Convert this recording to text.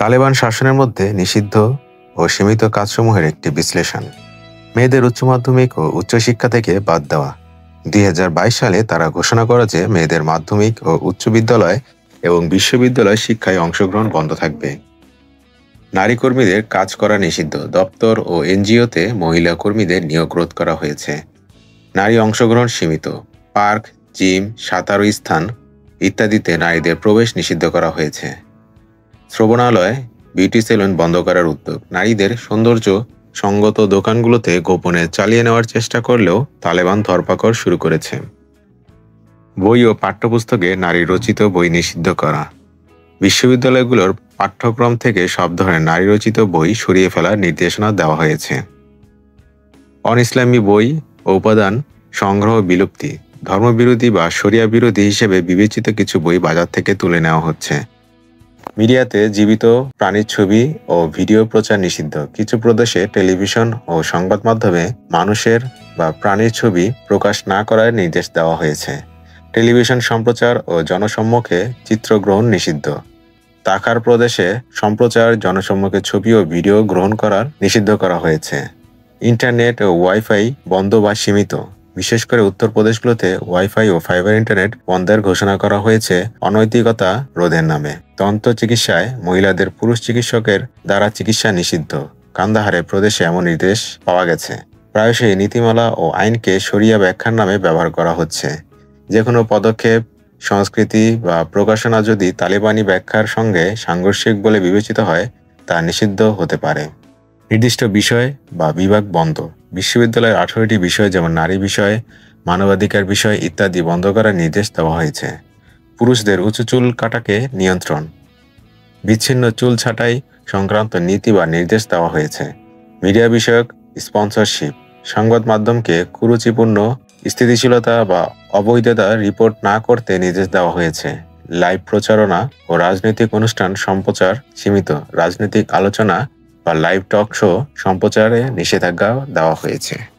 তালেবান শাসনের মধ্যে নিষিদ্ধ ও সীমিত কাজসমূহের একটি বিশ্লেষণ। মেয়েদের উচ্চ মাধ্যমিক ও উচ্চশিক্ষা থেকে বাদ দেওয়া। 2022 সালে তারা ঘোষণা করে যে মেয়েদের মাধ্যমিক ও উচ্চ বিদ্যালয় এবং বিশ্ববিদ্যালয় শিক্ষায় অংশগ্রহণ বন্ধ থাকবে। নারী কর্মীদের কাজ করা নিষিদ্ধ। দপ্তর ও এনজিওতে মহিলা কর্মীদের নিয়োগ রোধ করা হয়েছে। নারী অংশগ্রহণ সীমিত। পার্ক, জিম, সাঁতারু স্থান ইত্যাদিতে নারীদের প্রবেশ নিষিদ্ধ করা হয়েছে। শ্রবণালয়, বিউটি সেলুন বন্ধ করার উদ্যোগ। নারীদের সৌন্দর্য সঙ্গত দোকানগুলোতে গোপনে চালিয়ে নেওয়ার চেষ্টা করলেও তালেবান ধরপাকড় শুরু করেছে। বই ও পাঠ্যপুস্তকে নারী রচিত বই নিষিদ্ধ করা। বিশ্ববিদ্যালয়গুলোর পাঠ্যক্রম থেকে সব ধরনের নারী রচিত বই সরিয়ে ফেলার নির্দেশনা দেওয়া হয়েছে। অন-ইসলামী বই ও উপাদান সংগ্রহ বিলুপ্তি। ধর্মবিরোধী বা শরিয়া বিরোধী হিসেবে বিবেচিত কিছু বই বাজার থেকে তুলে নেওয়া হচ্ছে। মিডিয়াতে জীবিত প্রাণীর ছবি ও ভিডিও প্রচার নিষিদ্ধ। কিছু প্রদেশে টেলিভিশন ও সংবাদ মাধ্যমে মানুষের বা প্রাণীর ছবি প্রকাশ না করার নির্দেশ দেওয়া হয়েছে। টেলিভিশন সম্প্রচার ও জনসম্মুখে চিত্রগ্রহণ নিষিদ্ধ। তাখার প্রদেশে সম্প্রচার, জনসম্মুখে ছবি ও ভিডিও গ্রহণ করার নিষিদ্ধ করা হয়েছে। ইন্টারনেট ও ওয়াইফাই বন্ধ বা সীমিত। বিশেষ করে উত্তরপ্রদেশগুলোতে ওয়াইফাই ও ফাইবার ইন্টারনেট বন্ধের ঘোষণা করা হয়েছে অনৈতিকতা রোধের নামে। দন্ত চিকিৎসায় মহিলাদের পুরুষ চিকিৎসকের দ্বারা চিকিৎসা নিষিদ্ধ। কান্দাহারে প্রদেশে এমন নির্দেশ পাওয়া গেছে। প্রায়শই নীতিমালা ও আইনকে শরিয়া ব্যাখ্যার নামে ব্যবহার করা হচ্ছে। যে কোনো পদক্ষেপ, সংস্কৃতি বা প্রকাশনা যদি তালেবানি ব্যাখ্যার সঙ্গে সাংঘর্ষিক বলে বিবেচিত হয় তা নিষিদ্ধ হতে পারে। নির্দিষ্ট বিষয় বা বিভাগ বন্ধ। বিশ্ববিদ্যালয়ের 18টি বিষয় যেমন নারী বিষয়, মানবাধিকার বিষয় ইত্যাদি বন্ধ করার নির্দেশ দেওয়া হয়েছে। পুরুষদের উঁচু চুল কাটাকে নিয়ন্ত্রণ। বিচ্ছিন্ন চুল ছাঁটাই সংক্রান্ত নীতি বা নির্দেশ দেওয়া হয়েছে। মিডিয়া বিষয়ক স্পন্সরশিপ। সংবাদ মাধ্যমকে কুরুচিপূর্ণ, স্থিতিশীলতা বা অবৈধতা রিপোর্ট না করতে নির্দেশ দেওয়া হয়েছে। লাইভ প্রচারণা ও রাজনৈতিক অনুষ্ঠান সম্প্রচার সীমিত। রাজনৈতিক আলোচনা বা লাইভ টক শো সম্প্রচারে নিষেধাজ্ঞা দেওয়া হয়েছে।